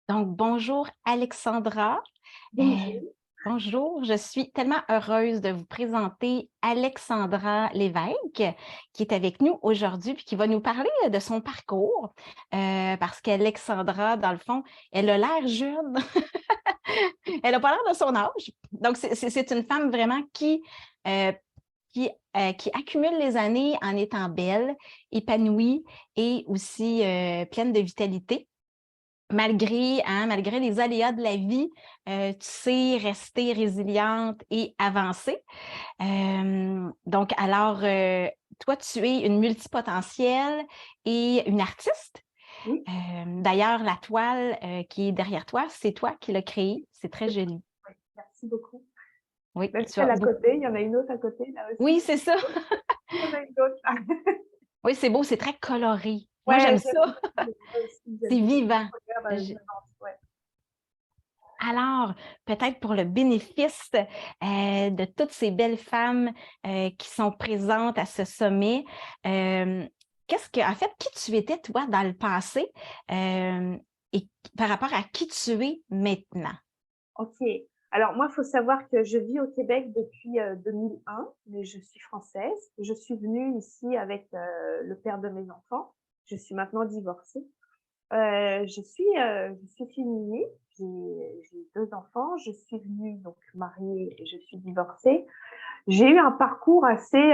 Donc, bonjour Alexandra. Euh, Bonjour. bonjour, je suis tellement heureuse de vous présenter Alexandra Lévesque, qui est avec nous aujourd'hui puis qui va nous parler de son parcours. Parce qu'Alexandra, dans le fond, elle a l'air jeune. Elle n'a pas l'air de son âge. Donc, c'est une femme vraiment euh, qui accumule les années en étant belle, épanouie et aussi pleine de vitalité. Malgré les aléas de la vie, tu sais rester résiliente et avancer. Toi, tu es une multipotentielle et une artiste. Oui, D'ailleurs, la toile qui est derrière toi, c'est toi qui l'as créée. C'est très c'est ça. joli. Oui, merci beaucoup. Oui, Même tu as celle à beaucoup. côté, il y en a une autre à côté, là aussi. Oui, c'est ça. Il y en a une autre là. Oui, c'est beau, c'est très coloré. Moi, j'aime Ouais, j'aime ça. moi aussi, j'aime C'est beaucoup les vivant. couleurs Je- vivantes. Ouais. Alors, peut-être pour le bénéfice de toutes ces belles femmes qui sont présentes à ce sommet, euh, en fait, qui tu étais toi dans le passé euh, et par rapport à qui tu es maintenant? Ok. Alors, moi, il faut savoir que je vis au Québec depuis 2001, mais je suis française. Je suis venue ici avec le père de mes enfants. Je suis maintenant divorcée. Je suis féminine, j'ai deux enfants, je suis venue donc mariée et je suis divorcée. J'ai eu un parcours assez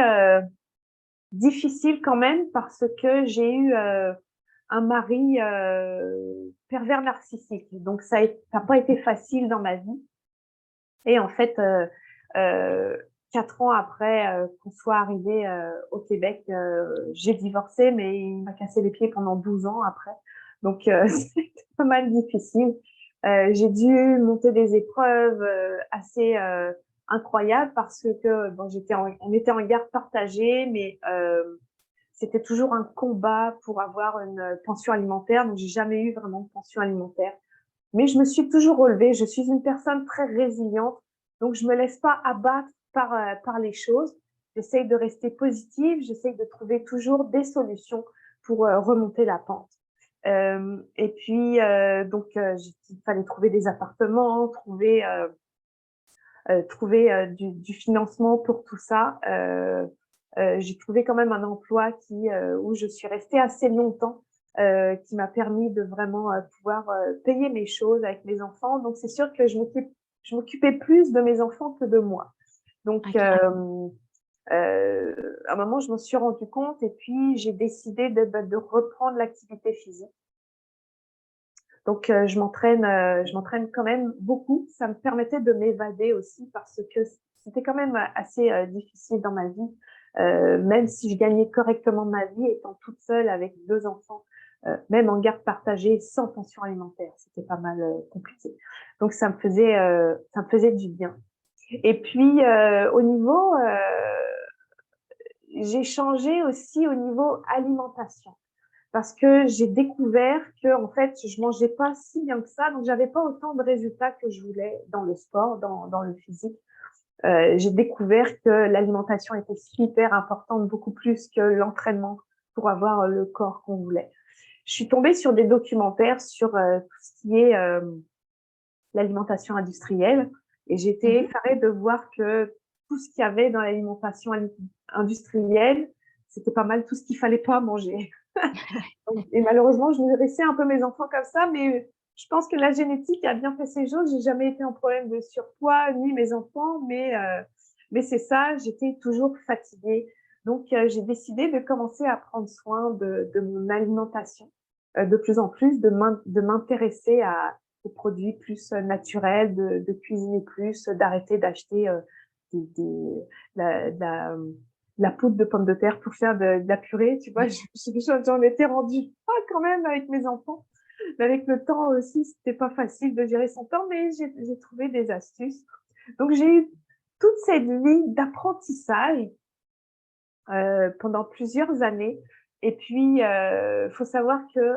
difficile quand même parce que j'ai eu un mari pervers narcissique. Donc ça n'a pas été facile dans ma vie. Et en fait, euh, 4 ans après qu'on soit arrivé au Québec, j'ai divorcé, mais il m'a cassé les pieds pendant 12 ans après. Donc c'était pas mal difficile. J'ai dû monter des épreuves assez incroyables parce que bon, on était en garde partagée, mais c'était toujours un combat pour avoir une pension alimentaire. Donc j'ai jamais eu vraiment de pension alimentaire. Mais je me suis toujours relevée. Je suis une personne très résiliente, donc je me laisse pas abattre par les choses. J'essaye de rester positive, j'essaye de trouver toujours des solutions pour remonter la pente. Et puis, il fallait trouver des appartements, trouver du financement pour tout ça. J'ai trouvé quand même un emploi où je suis restée assez longtemps, qui m'a permis de vraiment pouvoir payer mes choses avec mes enfants. Donc, c'est sûr que je m'occupais plus de mes enfants que de moi. Donc, OK. à un moment, je m'en suis rendu compte et puis j'ai décidé de reprendre l'activité physique. Donc, je m'entraîne quand même beaucoup. Ça me permettait de m'évader aussi parce que c'était quand même assez difficile dans ma vie. Même si je gagnais correctement ma vie, étant toute seule avec deux enfants, même en garde partagée, sans pension alimentaire, c'était pas mal compliqué. Donc, ça me faisait du bien. Et puis, j'ai changé aussi au niveau alimentation parce que j'ai découvert que en fait je mangeais pas si bien que ça, donc j'avais pas autant de résultats que je voulais dans le sport, dans le physique. J'ai découvert que l'alimentation était super importante, beaucoup plus que l'entraînement pour avoir le corps qu'on voulait. Je suis tombée sur des documentaires sur tout ce qui est l'alimentation industrielle et j'ai été Mhm. effarée de voir que tout ce qu'il y avait dans l'alimentation industrielle, c'était pas mal tout ce qu'il fallait pas manger. Et malheureusement, je nourrissais un peu mes enfants comme ça, mais je pense que la génétique a bien fait ses choses. J'ai jamais été en problème de surpoids, ni mes enfants, mais c'est ça, j'étais toujours fatiguée. Donc, j'ai décidé de commencer à prendre soin de mon alimentation de plus en plus, de m'intéresser aux produits plus naturels, de cuisiner plus, d'arrêter d'acheter des, la la poudre de pommes de terre pour faire de la purée, tu vois, j'en étais rendue pas quand même avec mes enfants. Mais avec le temps aussi, c'était pas facile de gérer son temps, mais j'ai trouvé des astuces. Donc j'ai eu toute cette vie d'apprentissage pendant plusieurs années. Et puis, faut savoir que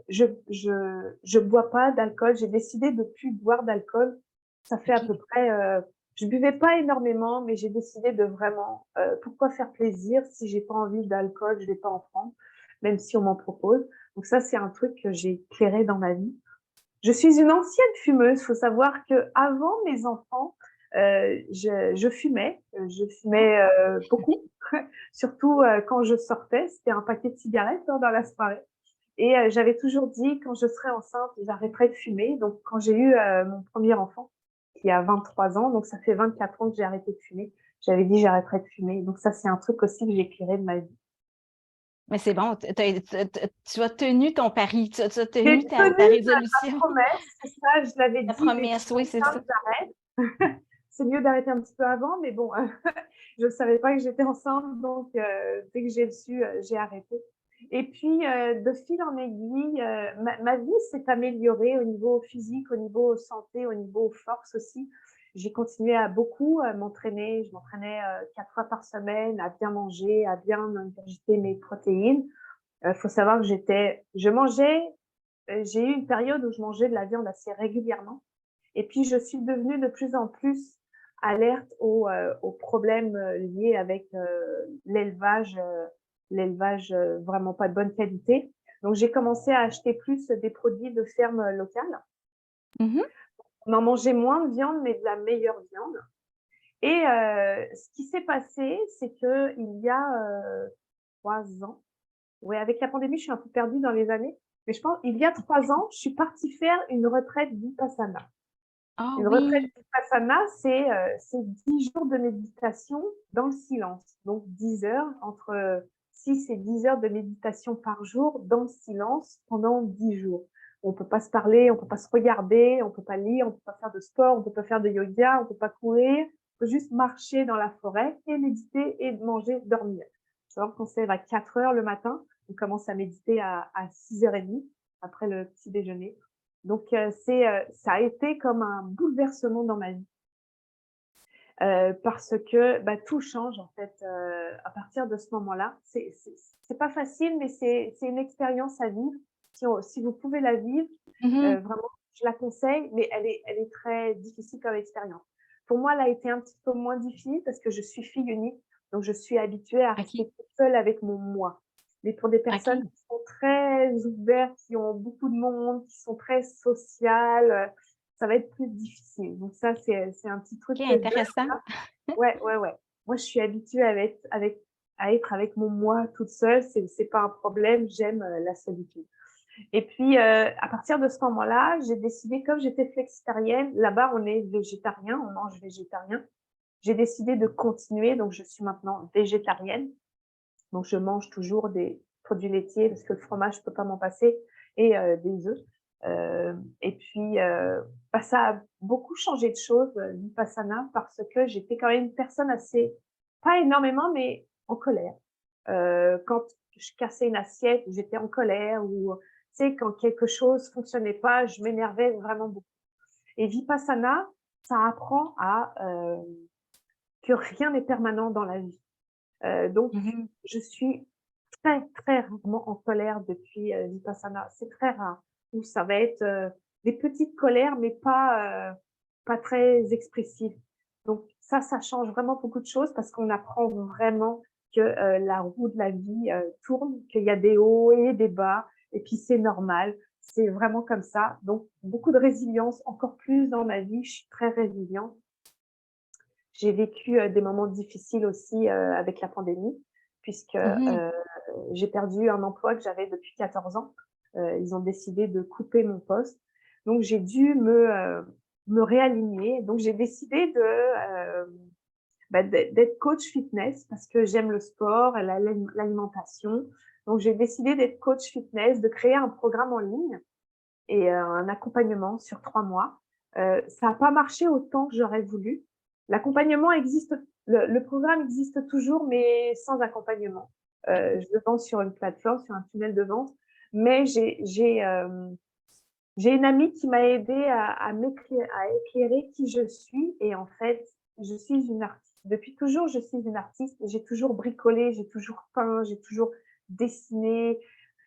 je bois pas d'alcool. J'ai décidé de plus boire d'alcool. Ça fait à OK. peu près, je buvais pas énormément, mais j'ai décidé de vraiment, pourquoi faire plaisir si j'ai pas envie d'alcool, je vais pas en prendre, même si on m'en propose. Donc ça, c'est un truc que j'ai clairé dans ma vie. Je suis une ancienne fumeuse. Il faut savoir qu'avant mes enfants, je fumais. Je fumais beaucoup, surtout quand je sortais. C'était un paquet de cigarettes dans la soirée. Et j'avais toujours dit, quand je serai enceinte, j'arrêterai de fumer. Donc, quand j'ai eu mon premier enfant, qui a 23 ans, donc ça fait 24 ans que j'ai arrêté de fumer, j'avais dit j'arrêterai de fumer. Donc, ça, c'est un truc aussi que j'ai tiré de ma vie. Mais c'est bon, tu as tenu ton pari, tu as J'ai tenu ta tenu ma résolution, promesse, c'est ça, je l'avais ta dit, promesse, oui, c'est ça. j'arrête. C'est mieux d'arrêter un petit peu avant, mais bon, je ne savais pas que j'étais enceinte, donc dès que j'ai su, j'ai arrêté. Et puis, de fil en aiguille, ma vie s'est améliorée au niveau physique, au niveau santé, au niveau force aussi. J'ai continué à beaucoup m'entraîner. Je m'entraînais 4 fois par semaine, à bien manger, à bien ingurgiter mes protéines. Faut savoir que j'ai eu une période où je mangeais de la viande assez régulièrement. Et puis, je suis devenue de plus en plus alerte aux problèmes liés avec l'élevage vraiment pas de bonne qualité. Donc, j'ai commencé à acheter plus des produits de fermes locales. Mhm. On en mangeait moins de viande, mais de la meilleure viande. Et ce qui s'est passé, c'est qu'il y a 3 ans, ouais, avec la pandémie, je suis un peu perdue dans les années, mais je pense il y a 3 ans, je suis partie faire une retraite vipassana. Ah Une retraite oui, vipassana, c'est 10 jours de méditation dans le silence. Donc 10 heures, entre 6 et 10 heures de méditation par jour dans le silence pendant 10 jours. On ne peut pas se parler, on ne peut pas se regarder, on ne peut pas lire, on ne peut pas faire de sport, on ne peut pas faire de yoga, on ne peut pas courir. On peut juste marcher dans la forêt et méditer et manger, dormir. Il faut savoir qu'on se lève à 4 heures le matin. On commence à méditer à 6h30 après le petit déjeuner. Donc, ça a été comme un bouleversement dans ma vie, parce que, bah, tout change en fait, à partir de ce moment-là. C'est pas facile, mais c'est une expérience à vivre. Si vous pouvez la vivre, mhm. vraiment, je la conseille, mais elle est très difficile comme expérience. Pour moi, elle a été un petit peu moins difficile parce que je suis fille unique, donc je suis habituée à OK, rester toute seule avec mon moi. Mais pour des personnes OK. qui sont très ouvertes, qui ont beaucoup de monde, qui sont très sociales, ça va être plus difficile. Donc ça, c'est un petit truc OK, que je donne. intéressant. Ouais, ouais, ouais. Moi, je suis habituée à être avec mon moi toute seule. C'est pas un problème. J'aime la solitude. Et puis, à partir de ce moment-là, j'ai décidé, comme j'étais flexitarienne, là-bas, on est végétarien, on mange végétarien. J'ai décidé de continuer, donc je suis maintenant végétarienne. Donc, je mange toujours des produits laitiers parce que le fromage, je peux pas m'en passer, et des œufs. Et puis, bah, ça a beaucoup changé de choses, Vipassana, parce que j'étais quand même une personne assez, pas énormément, mais en colère. Quand je cassais une assiette, j'étais en colère, ou tu sais, quand quelque chose fonctionnait pas, je m'énervais vraiment beaucoup. Et Vipassana, ça apprend que rien n'est permanent dans la vie. Donc, Mhm. je suis très, très rarement en colère depuis Vipassana. C'est très rare. Ou ça va être des petites colères, mais pas très expressives. Donc ça change vraiment beaucoup de choses parce qu'on apprend vraiment que la roue de la vie tourne, qu'il y a des hauts et des bas, et puis c'est normal. C'est vraiment comme ça. Donc beaucoup de résilience, encore plus dans ma vie. Je suis très résiliente. J'ai vécu des moments difficiles aussi avec la pandémie, puisque Mhm. j'ai perdu un emploi que j'avais depuis 14 ans. Ils ont décidé de couper mon poste. Donc, j'ai dû me réaligner. Donc, j'ai décidé d'être coach fitness parce que j'aime le sport et l'alimentation. Donc, j'ai décidé d'être coach fitness, de créer un programme en ligne et un accompagnement sur 3 mois. Ça n'a pas marché autant que j'aurais voulu. L'accompagnement existe, le programme existe toujours, mais sans accompagnement. Je le vends sur une plateforme, sur un tunnel de vente, mais j'ai une amie qui m'a aidée à éclairer qui je suis. Et en fait, je suis une artiste. Depuis toujours, je suis une artiste. J'ai toujours bricolé, j'ai toujours peint, j'ai toujours dessiné,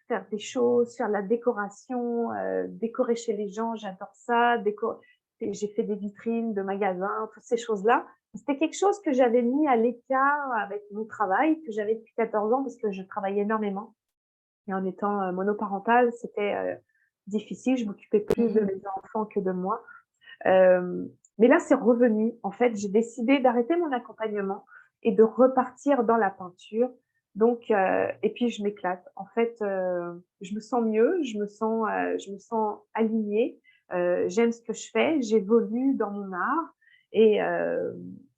faire des choses, faire la décoration, décorer chez les gens, j'adore ça. J'ai fait des vitrines de magasins, toutes ces choses-là. C'était quelque chose que j'avais mis à l'écart avec mon travail, que j'avais depuis 14 ans parce que je travaillais énormément. Et en étant monoparentale, c'était difficile. Je m'occupais plus de Mmh. mes enfants que de moi. Mais là, c'est revenu. En fait, j'ai décidé d'arrêter mon accompagnement et de repartir dans la peinture. Donc, et puis je m'éclate. En fait, je me sens mieux, je me sens alignée. J'aime ce que je fais, j'évolue dans mon art et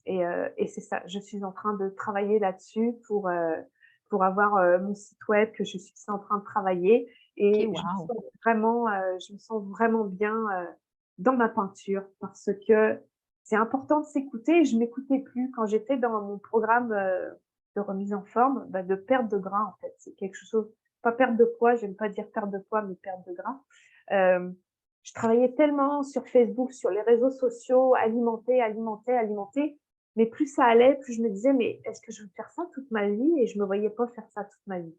et c'est ça. Je suis en train de travailler là-dessus pour avoir, mon site web que je suis en train de travailler OK, et wow! je me sens vraiment bien, dans ma peinture parce que c'est important de s'écouter. Je m'écoutais plus quand j'étais dans mon programme, de remise en forme, bah, de perte de gras, en fait. C'est quelque chose pas perte de poids, j'aime pas dire perte de poids, mais perte de gras. Hem, je travaillais tellement sur Facebook, sur les réseaux sociaux, alimenter, alimenter, alimenter, mais plus ça allait, plus je me disais: «Mais est-ce que je veux faire ça toute ma vie?» et je me voyais pas faire ça toute ma vie.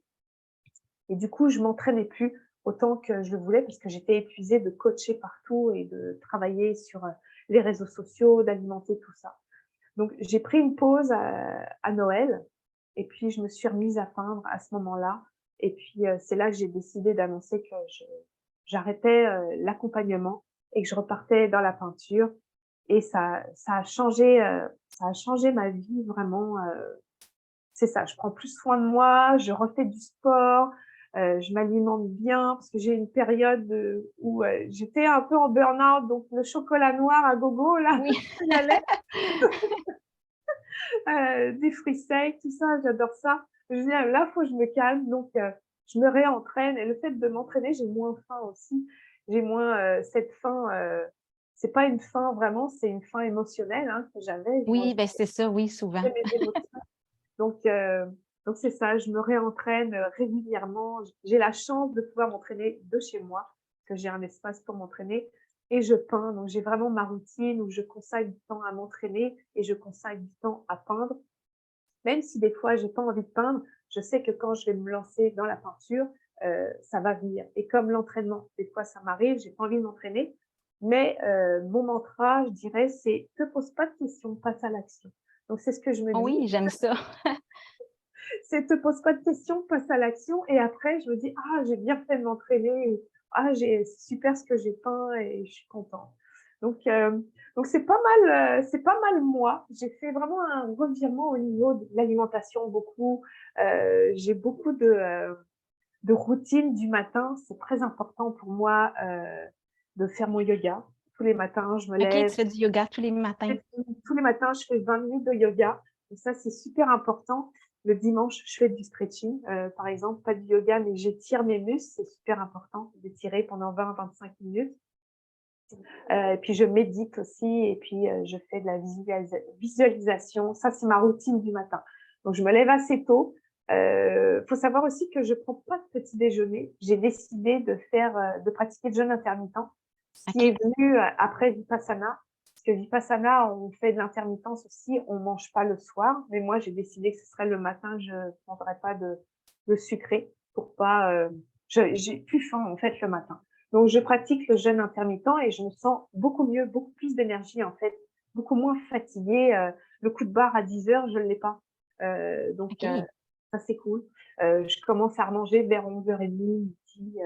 Et du coup, je m'entraînais plus autant que je le voulais parce que j'étais épuisée de coacher partout et de travailler sur, les réseaux sociaux, d'alimenter tout ça. Donc j'ai pris une pause à Noël et puis je me suis remise à peindre à ce moment-là et puis, c'est là que j'ai décidé d'annoncer que j'arrêtais, l'accompagnement et que je repartais dans la peinture et ça a changé ma vie vraiment, c'est ça, je prends plus soin de moi, je refais du sport, je m'alimente bien parce que j'ai une période, où, j'étais un peu en burn-out, donc le chocolat noir à gogo là, Oui. ça y allait, des fruits secs, tout ça, j'adore ça. Je me dis: «Ah là, faut que je me calme», donc je me réentraîne et le fait de m'entraîner, j'ai moins faim aussi. J'ai moins, cette faim, c'est pas une faim vraiment, c'est une faim émotionnelle, hein, que j'avais. Je Oui, mangeais ben c'est ça, oui, souvent. mes émotions. Donc c'est ça, je me réentraîne, régulièrement. J'ai la chance de pouvoir m'entraîner de chez moi, parce que j'ai un espace pour m'entraîner et je peins. Donc j'ai vraiment ma routine où je consacre du temps à m'entraîner et je consacre du temps à peindre. Même si des fois j'ai pas envie de peindre, je sais que quand je vais me lancer dans la peinture, ça va venir et comme l'entraînement, des fois ça m'arrive, j'ai pas envie de m'entraîner, mais mon mantra, je dirais, c'est: «Te pose pas de questions, passe à l'action». Donc c'est ce que je me dis. Oui, j'aime ça. C'est te pose pas de questions, passe à l'action et après je me dis: «Ah, j'ai bien fait de m'entraîner, ah c'est super ce que j'ai peint et je suis contente». Donc c'est pas mal moi. J'ai fait vraiment un revirement au niveau de l'alimentation beaucoup, j'ai beaucoup de routine du matin. C'est très important pour moi, de faire mon yoga. Tous les matins, je me OK, tu lève fais du yoga tous les matins. tous les matins, je fais 20 minutes de yoga et ça, c'est super important. Le dimanche, je fais du stretching, par exemple, pas du yoga, mais j'étire mes muscles, c'est super important d'étirer pendant 20-25 minutes. Et puis je médite aussi et puis, je fais de la visualisation. Ça, c'est ma routine du matin. Donc je me lève assez tôt. Faut savoir aussi que je prends pas de petit déjeuner. J'ai décidé de pratiquer le jeûne intermittent, ce qui OK. est venu, après Vipassana. Parce que Vipassana, on fait de l'intermittence aussi, on mange pas le soir, mais moi j'ai décidé que ce serait le matin, je prendrais pas de sucré pour pas, j'ai plus faim en fait le matin. Donc je pratique le jeûne intermittent et je me sens beaucoup mieux, beaucoup plus d'énergie en fait, beaucoup moins fatiguée, le coup de barre à 10 heures, je ne l'ai pas. Donc OK. ça c'est cool. Je commence à manger vers 11h30, midi,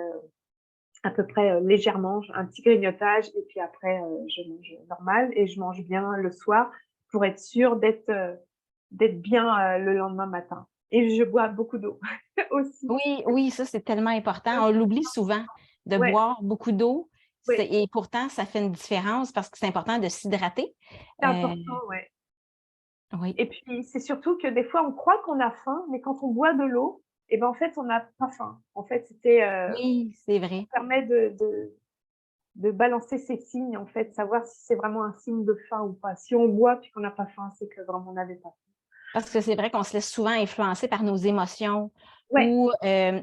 à peu près, légèrement, un petit grignotage et puis après, je mange normal et je mange bien le soir pour être sûre d'être bien, le lendemain matin et je bois beaucoup d'eau aussi. Oui, oui, ça, c'est tellement important. On l'oublie souvent de Ouais, boire beaucoup d'eau, ouais, et pourtant, ça fait une différence parce que c'est important de s'hydrater. c'est Heu, important, ouais. oui, Et puis, c'est surtout que des fois, on croit qu'on a faim, mais quand on boit de l'eau, et ben, en fait, on n'a pas faim. En fait, oui, c'est ça vrai. permet de balancer ces signes, en fait, savoir si c'est vraiment un signe de faim ou pas. Si on boit puis qu'on n'a pas faim, c'est que vraiment on n'avait pas faim. Parce que c'est vrai qu'on se laisse souvent influencer par nos émotions Ouais, ou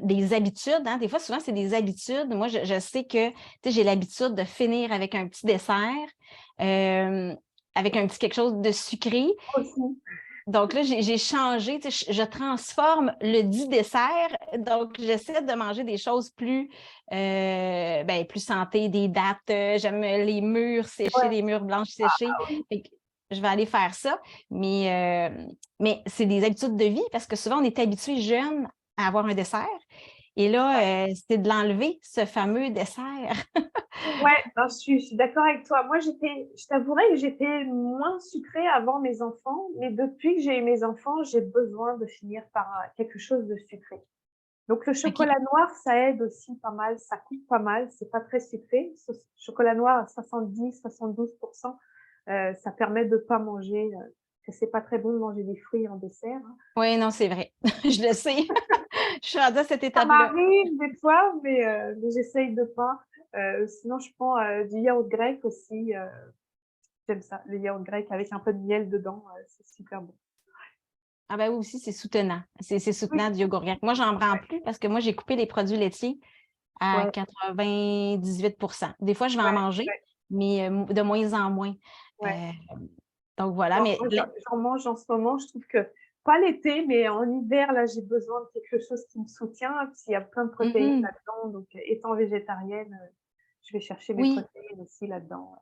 des habitudes, hein. Des fois, souvent, c'est des habitudes. Moi, je sais que, tu sais, j'ai l'habitude de finir avec un petit dessert, hem, avec un petit quelque chose de sucré. aussi. Donc là, j'ai changé, tu sais, je transforme le dit dessert, donc j'essaie de manger des choses plus, plus santé, des dattes, j'aime les mûres séchées, Ouais, les mûres blanches séchées, oui, fait que je vais aller faire ça, mais c'est des habitudes de vie parce que souvent on est habitué jeune à avoir un dessert Et là, c'était de l'enlever, ce fameux dessert. Ouais, non, je suis d'accord avec toi. Moi, je t'avouerai que j'étais moins sucrée avant mes enfants, mais depuis que j'ai eu mes enfants, j'ai besoin de finir par quelque chose de sucré. Donc, le OK. chocolat noir, ça aide aussi pas mal, ça coûte pas mal, c'est pas très sucré. Ce chocolat noir à 70-72%, ça permet de pas manger, que c'est pas très bon de manger des fruits en dessert, hein. Oui, non, c'est vrai. Je le sais. Je suis rendue à cette Ça étape-là. m'arrive des fois, mais j'essaye de pas. Sinon, je prends du yaourt grec aussi. J'aime ça, le yaourt grec avec un peu de miel dedans, c'est super bon. Ah ben oui, aussi, c'est soutenant. C'est Oui, soutenant du yogourt grec. Moi, j'en prends ouais, plus parce que moi, j'ai coupé les produits laitiers à ouais, 98%. Des fois, je vais en ouais, manger, ouais, mais de moins en moins. ouais. Euh, donc voilà, Non, mais moi, j'en mange en ce moment. Je trouve que, pas l'été, mais en hiver, là, j'ai besoin de quelque chose qui me soutient. Puis il y a plein de protéines mhm, là-dedans. Donc, étant végétarienne, je vais chercher mes oui. protéines aussi là-dedans.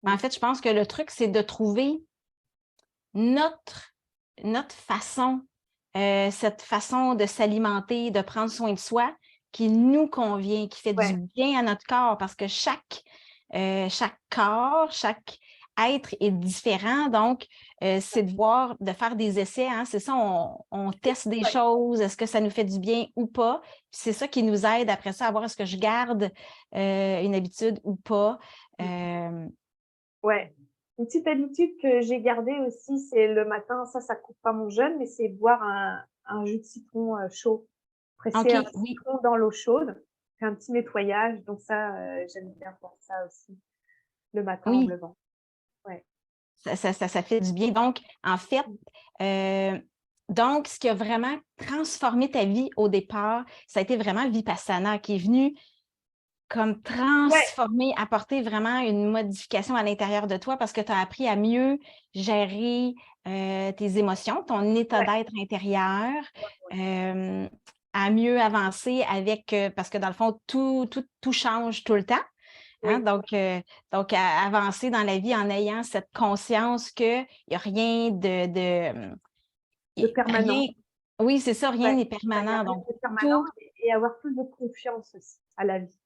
En Ouais. fait, je pense que le truc, c'est de trouver notre, notre façon, cette façon de s'alimenter, de prendre soin de soi qui nous convient, qui fait du Ouais. bien à notre corps parce que chaque corps, chaque être est différent. Donc, c'est de voir, de faire des essais. Hein, c'est ça, on teste des Ouais. choses. Est-ce que ça nous fait du bien ou pas? C'est ça qui nous aide après ça à voir est-ce que je garde une habitude ou pas. Euh, Ouais. Une petite habitude que j'ai gardée aussi, c'est le matin, ça coupe pas mon jeûne, mais c'est boire un jus de citron, chaud. Presser un OK, oui, citron dans l'eau chaude, fait un petit nettoyage, donc ça, j'aime bien faire ça aussi, le matin en me oui. levant. Ouais. Ça fait du bien. Donc, en fait, Mmh. euh, donc, ce qui a vraiment transformé ta vie au départ, ça a été vraiment Vipassana qui est venu comme Ouais, transformer, apporter vraiment une modification à l'intérieur de toi parce que tu as appris à mieux gérer tes émotions, ton état ouais, d'être intérieur, ouais. euh, à mieux avancer avec, parce que dans le fond, tout change tout le temps. Hein? Oui, Donc avancer dans la vie en ayant cette conscience qu'il n'y a rien de rien, permanent. oui, c'est ça, rien Ouais, n'est ouais, il y a permanent. rien Donc, de permanent tout, et avoir plus de confiance aussi à la vie.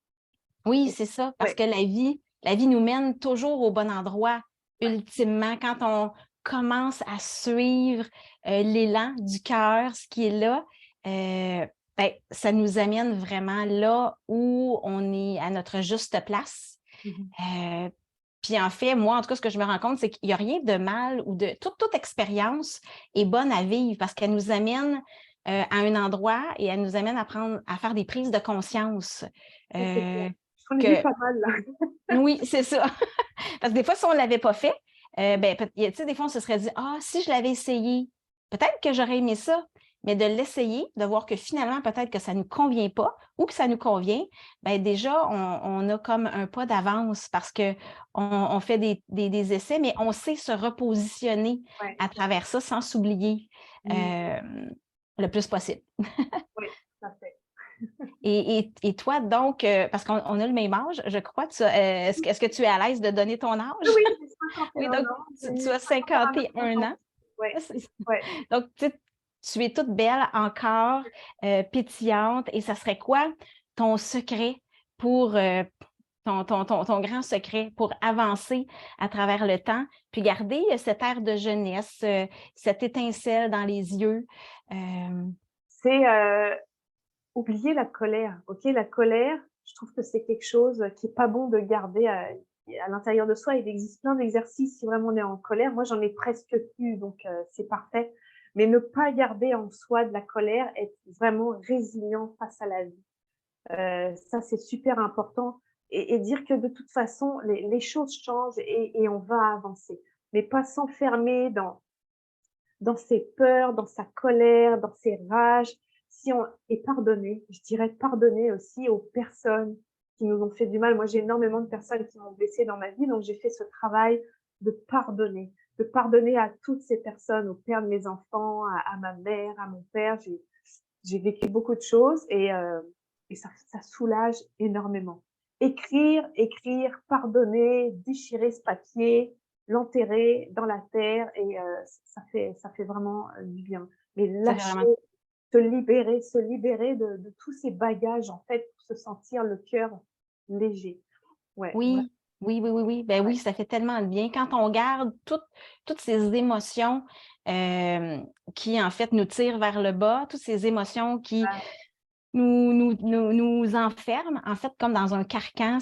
oui, Et c'est ça, parce ouais, que la vie nous mène toujours au bon endroit, ouais. ultimement, quand on commence à suivre l'élan du cœur, ce qui est là, ben, ça nous amène vraiment là où on est à notre juste place. Mmh mh. Euh, Puis en fait, moi, en tout cas, ce que je me rends compte, c'est qu'il n'y a rien de mal ou de toute expérience est bonne à vivre parce qu'elle nous amène à un endroit et elle nous amène à prendre, à faire des prises de conscience. Ça, c'est clair. Euh, J'en ai vu que pas mal là. oui, c'est ça. Parce que des fois, si on ne l'avait pas fait, ben, tu sais, des fois, on se serait dit, ah, si je l'avais essayé, peut-être que j'aurais aimé ça. Mais de l'essayer, de voir que finalement, peut-être que ça ne nous convient pas ou que ça nous convient, ben déjà, on a comme un pas d'avance parce qu'on fait des essais, mais on sait se repositionner Ouais. à travers ça sans s'oublier Mmh. euh, le plus possible. Oui, tout à fait. Et toi, donc, parce qu'on a le même âge, je crois, est-ce que tu es à l'aise de donner ton Oui, âge? oui, j'ai cinquante et Oui, un donc ans, tu j'ai as 51 51 ans. ans. Ouais, C'est ça. ouais. Donc, tu es toute belle encore, pétillante. Et ça serait quoi ton secret pour ton grand secret pour avancer à travers le temps, puis garder cet air de jeunesse, cette étincelle dans les yeux? Euh, C'est, oublier la colère, OK? La colère, je trouve que c'est quelque chose qui est pas bon de garder à l'intérieur de soi. Il existe plein d'exercices si vraiment on est en colère. Moi, j'en ai presque plus, donc c'est parfait. Mais ne pas garder en soi de la colère, être vraiment résilient face à la vie. Ça, c'est super important et dire que de toute façon, les choses changent et on va avancer. Mais pas s'enfermer dans ses peurs, dans sa colère, dans ses rages. Si on et pardonner, je dirais pardonner aussi aux personnes qui nous ont fait du mal. Moi, j'ai énormément de personnes qui m'ont blessée dans ma vie, donc j'ai fait ce travail de pardonner à toutes ces personnes, au père de mes enfants, à ma mère, à mon père. J'ai vécu beaucoup de choses et ça soulage énormément. Écrire, pardonner, déchirer ce papier, l'enterrer dans la terre et ça fait vraiment du bien. Mais Ça fait vraiment lâcher se libérer de tous ces bagages, en fait, pour se sentir le cœur léger. Ouais, ouais, Oui, oui, oui, oui, oui. Ben ouais, oui, ça fait tellement de bien. Quand on garde toutes ces émotions qui, en fait, nous tirent vers le bas, toutes ces émotions qui nous enferment, en fait, comme dans un carcan,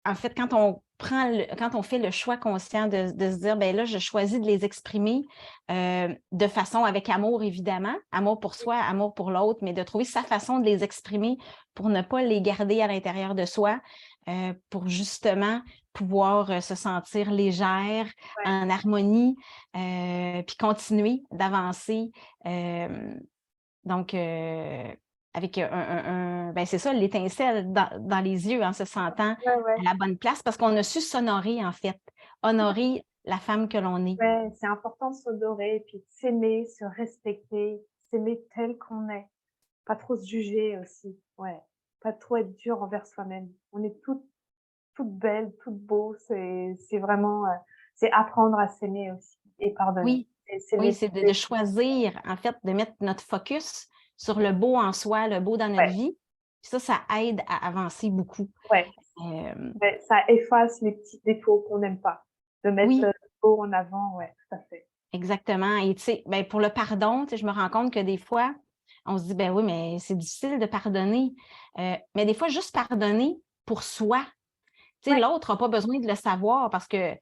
en fait, quand on fait le choix conscient de se dire, ben là, je choisis de les exprimer de façon avec amour, évidemment, amour pour soi, amour pour l'autre, mais de trouver sa façon de les exprimer pour ne pas les garder à l'intérieur de soi, pour justement pouvoir se sentir légère, ouais, en harmonie, puis continuer d'avancer. euh, donc, avec ben c'est ça, l'étincelle dans les yeux en se sentant ouais, à ouais. la bonne place parce qu'on a su s'honorer, en fait, honorer la femme que l'on est. Ouais, c'est important de s'honorer, puis de s'aimer, se respecter, s'aimer tel qu'on est. Pas trop se juger aussi, ouais. Pas trop être dur envers soi-même. On est toutes belles, toutes beaux, c'est vraiment, c'est apprendre à s'aimer aussi et pardonner Oui, et oui, s'aimer c'est de choisir, en fait, de mettre notre focus sur le beau en soi, le beau dans notre ouais, vie. Puis ça aide à avancer beaucoup. ouais, Euh, ouais, ça efface les petits défauts qu'on n'aime pas. De mettre, oui, le beau en avant, ouais, tout à fait. exactement. Et tu sais, ben, pour le pardon, tu sais, je me rends compte que des fois, on se dit, ben oui, mais c'est difficile de pardonner. Mais des fois, juste pardonner pour soi. Tu sais, Ouais, l'autre n'a pas besoin de le savoir parce que, ouais,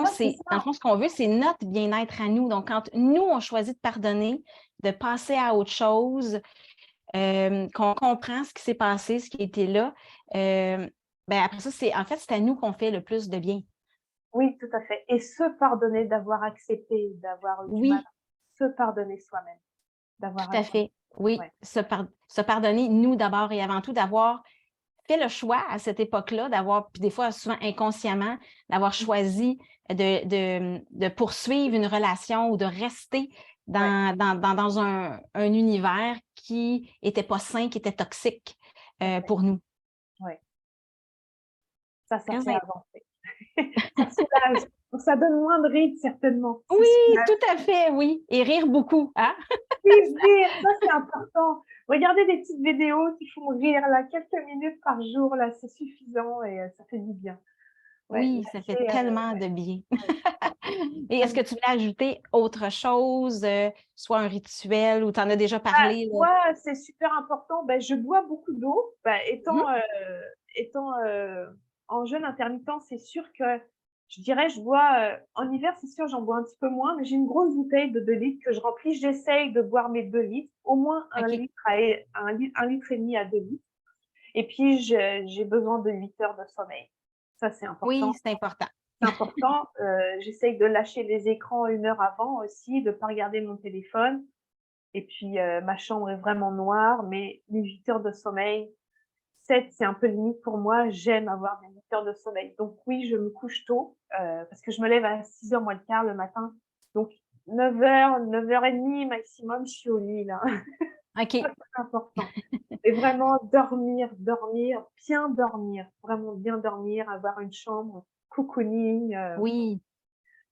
c'est dans le ça. fond, ce qu'on veut, c'est notre bien-être à nous. Donc, quand nous, on choisit de pardonner, de passer à autre chose, qu'on comprend ce qui s'est passé, ce qui était là, ben après ça, en fait, c'est à nous qu'on fait le plus de bien. Oui, tout à fait et se pardonner d'avoir accepté, d'avoir eu du mal, Oui, se pardonner soi-même, tout d'avoir à accepté, fait. Oui, ouais. se pardonner, nous d'abord et avant tout, d'avoir fait le choix à cette époque-là, puis des fois souvent inconsciemment, d'avoir Mmh, choisi de poursuivre une relation ou de rester ouais, dans un univers qui n'était pas sain, qui était toxique tout à fait, pour nous. ouais. Ça Très fait in- avancer. Ça soulage, donc ça donne moins de rides certainement. Ça Oui, soulage. tout à fait, oui. Et rire beaucoup, hein? Oui, rire, ça c'est important. Regardez des petites vidéos qui font rire là, quelques minutes par jour là, c'est suffisant et ça fait du bien. Ouais, Oui, ça fait lâcher, tellement de bien. Et est-ce que ouais. tu voulais ajouter autre chose, soit un rituel ou tu en as déjà parlé, là? Moi, c'est super important. Ben, je bois beaucoup d'eau. Bah, Mhm. étant, en jeûne intermittent, c'est sûr que je dirais, je bois, en hiver, c'est sûr, j'en bois un petit peu moins, mais j'ai une grosse bouteille de 2 litres que je remplis. J'essaye de boire mes 2 litres, au moins 1 OK. litre à et 1 litre et demi à 2 litres. Et puis j'ai besoin de 8 heures de sommeil. Ça, c'est important. Oui, c'est important. C'est important. J'essaye de lâcher les écrans 1 heure avant aussi, de pas regarder mon téléphone. Et puis, ma chambre est vraiment noire, mais les 8 heures de sommeil, 7, c'est un peu limite pour moi. J'aime avoir mes 8 heures de sommeil. Donc oui, je me couche tôt, parce que je me lève à 6 heures moins le quart le matin. Donc 9 heures, 9 heures et demie maximum, je suis au lit là. OK. Ça, c'est important et vraiment dormir, dormir, bien dormir, vraiment bien dormir, avoir une chambre cocooning, Oui,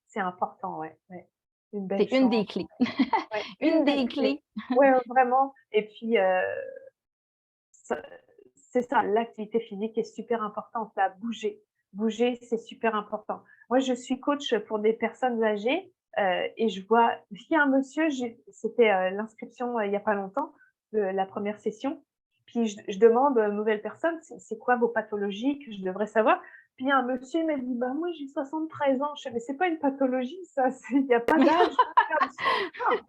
c'est important, ouais, ouais. Une belle c'est une des chambre, clés. ouais, Une une des des clés. clés. Ouais, vraiment et puis, Ça c'est ça, l'activité physique est super importante là, bouger. Bouger, c'est super important. Moi, je suis coach pour des personnes âgées, et je vois il y a un monsieur, c'était, l'inscription, il y a pas longtemps, de la première session. Puis je demande aux nouvelles personnes: «C'est quoi vos pathologies que je devrais savoir?» Puis il y a un monsieur, il m'a dit: «Bah, moi, j'ai 73 ans». Je fais: «Mais c'est pas une pathologie ça, il y a pas d'âge pour faire du sport».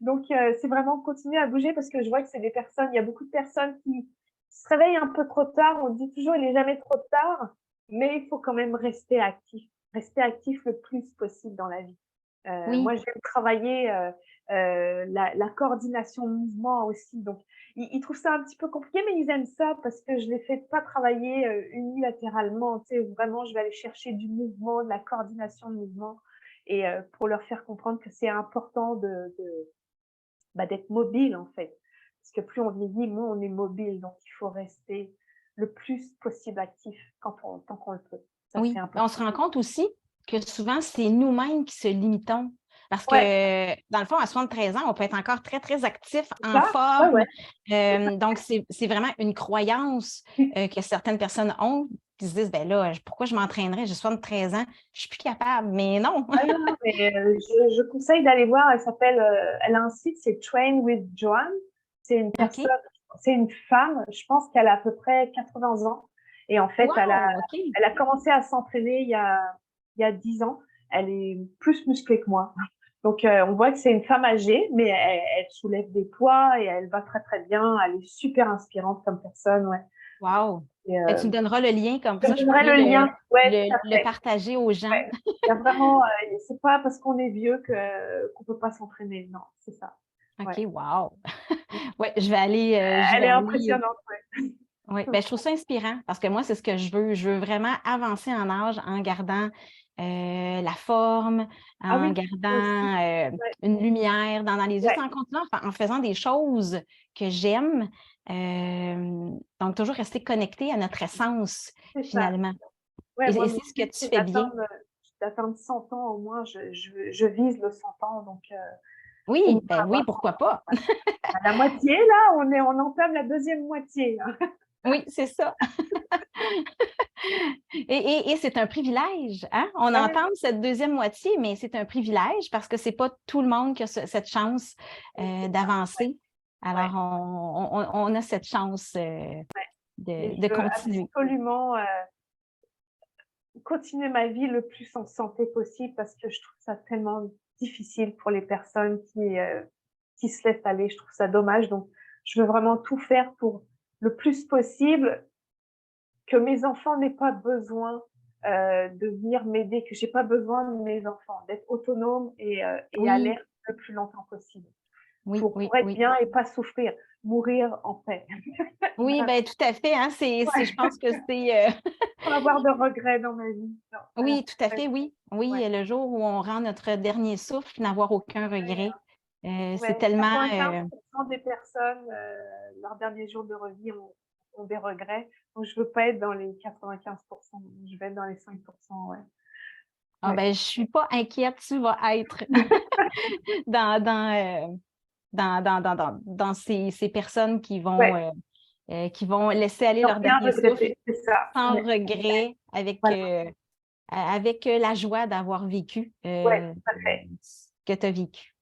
Donc, c'est vraiment continuer à bouger parce que je vois que c'est des personnes il y a beaucoup de personnes qui se réveillent un peu trop tard. On dit toujours: «Il est jamais trop tard», mais il faut quand même rester actif le plus possible dans la vie. Oui, Moi, j'aime travailler, la coordination de mouvement aussi, donc ils trouvent ça un petit peu compliqué, mais ils aiment ça parce que je les fais pas travailler, unilatéralement, tu sais? Vraiment, je vais aller chercher du mouvement, de la coordination de mouvement et pour leur faire comprendre que c'est important d'être mobile en fait. Parce que plus on vieillit, moins on est mobile, donc il faut rester le plus possible actif tant qu'on le peut. Ça, c'est oui. On se important. rend compte aussi que souvent, c'est nous-mêmes qui se limitons. Parce Ouais, que, dans le fond, à 73 ans, on peut être encore très, très actif, c'est en ça. Ouais, forme. ouais. Donc, c'est vraiment une croyance Oui. que certaines personnes ont, qui se disent, ben là, pourquoi je m'entraînerais? J'ai 73 ans, je suis plus capable. Mais non. Ah non, non, mais je conseille d'aller voir. Elle s'appelle, elle a un site, c'est Train with Joanne. C'est une OK. personne, c'est une femme. Je pense qu'elle a à peu près 80 ans. Et en fait, Wow, OK. elle a commencé à s'entraîner il y a 10 ans. Elle est plus musclée que moi. Donc, on voit que c'est une femme âgée, mais elle soulève des poids et elle va très, très bien. Elle est super inspirante comme personne, ouais. Wow. Et, Ben, tu me donneras le lien, comme je ça, te je donnerai pourrais le lien. Ouais, tout à le fait. partager aux gens. Ouais. Il y a vraiment, c'est pas parce qu'on est vieux qu'on peut pas s'entraîner. Non, c'est ça. OK, Ouais. wow. Ouais, je Elle vais est aller. impressionnante, ouais. Oui, ben, je trouve ça inspirant parce que moi, c'est ce que je veux. Je veux vraiment avancer en âge en gardant la forme, Ah en oui, moi aussi. gardant Ouais, une lumière dans les yeux, ouais, en continuant, en faisant des choses que j'aime. Donc, toujours rester connecté à notre essence, c'est ça. finalement. Ouais, moi, Et mon c'est ce que but, tu c'est fais bien. d'atteindre 100 ans au moins. Je vise le 100 ans, donc au Oui, moins ben oui, avoir 100 pourquoi ans. pas? Ouais. À la moitié, là, on entame la deuxième moitié, là. Oui, c'est ça. Et c'est un privilège, hein? On Ouais, entend cette deuxième moitié, mais c'est un privilège parce que c'est pas tout le monde qui a cette chance c'est ça. d'avancer. Ouais. Alors, on a cette chance Et de je veux continuer. absolument continuer ma vie le plus en santé possible parce que je trouve ça tellement difficile pour les personnes qui se laissent aller. Je trouve ça dommage. Donc, je veux vraiment tout faire pour le plus possible que mes enfants n'aient pas besoin de venir m'aider, que j'ai pas besoin de mes enfants, d'être autonome et Oui, alerte le plus longtemps possible oui, oui, pour être oui. bien et pas souffrir, mourir en paix. Oui, ben tout à fait, hein, je Ouais, pense que c'est pas avoir de regrets dans ma vie. Non, voilà. oui, tout à fait, oui. Oui, Ouais. le jour où on rend notre dernier souffle, n'avoir aucun regret. C'est Ouais, tellement 95% des personnes, leur dernier jour de vie ont des regrets. Donc je veux pas être dans les 95%, je vais être dans les 5%, ouais. ah Ouais. ben je suis pas inquiète, tu vas être dans, dans ces personnes Ouais, qui vont laisser aller ne leur rien dernier souffle regretter, c'est ça. sans Ouais, regret, voilà. avec la joie d'avoir vécu Ouais, tout à fait. ce que tu as vécu.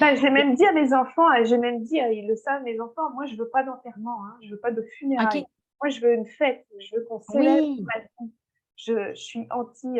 Bah, j'ai même dit à mes enfants, j'ai même dit, ils le savent, mes enfants, moi je veux pas d'enterrement, hein, je veux pas de funérailles. OK, Moi je veux une fête, je veux qu'on célèbre oui, ma vie. Je suis anti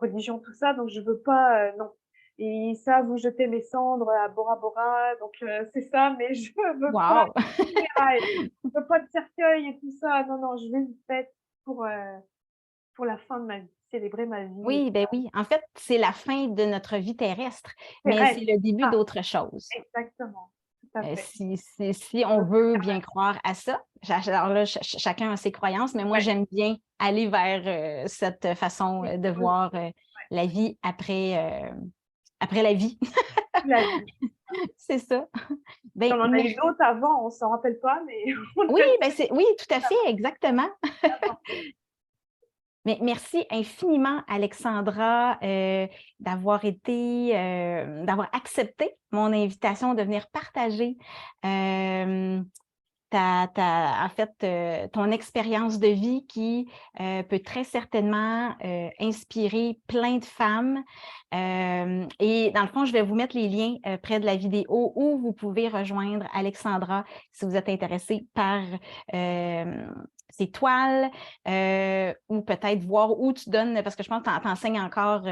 religion, tout ça, donc je veux pas, non. Et ils savent où jeter mes cendres à Bora Bora, donc c'est ça, mais je veux pas wow. de funérailles, je veux pas de cercueil et tout ça. Non, non, je veux une fête pour la fin de ma vie, célébrer ma vie et Oui, ben oui. En fait, c'est la fin de notre vie terrestre, mais c'est terrestre. le début Ah, d'autre chose. exactement, tout à fait. Si on veut bien croire à ça, alors là, chacun a ses croyances, mais moi, Ouais, j'aime bien aller vers cette façon oui, de oui, voir la vie après la vie. la vie. C'est ça. On Ben, en a eu d'autres avant, on s'en rappelle pas, mais on oui, a ben oui, tout à fait, exactement. avancé. Mais merci infiniment, Alexandra, d'avoir accepté mon invitation de venir partager en fait, ton expérience de vie qui peut très certainement inspirer plein de femmes. Et dans le fond, je vais vous mettre les liens près de la vidéo où vous pouvez rejoindre Alexandra si vous êtes intéressé par ses toiles ou peut-être voir où tu donnes, parce que je pense que tu enseignes encore.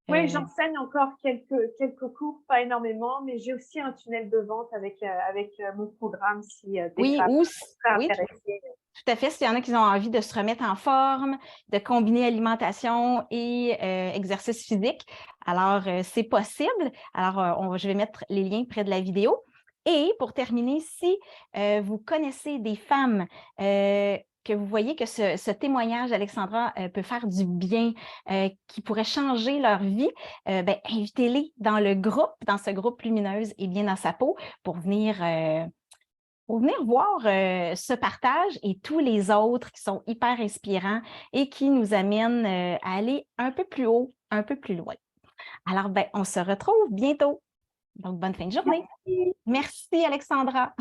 Oui, Euh, j'enseigne encore quelques cours, pas énormément, mais j'ai aussi un tunnel de vente avec mon programme si des oui, femmes seraient oui, intéressées. tout à fait, s'il y en a qui ont envie de se remettre en forme, de combiner alimentation et exercice physique, alors c'est possible. Alors, je vais mettre les liens près de la vidéo. Et pour terminer, si vous connaissez des femmes que vous voyez que ce témoignage d'Alexandra peut faire du bien, qui pourrait changer leur vie, ben, invitez-les dans le groupe, dans ce groupe Lumineuse et bien dans sa peau pour venir voir ce partage et tous les autres qui sont hyper inspirants et qui nous amènent à aller un peu plus haut, un peu plus loin. Alors, ben, on se retrouve bientôt. Donc, bonne fin de journée. Merci. Merci, Alexandra.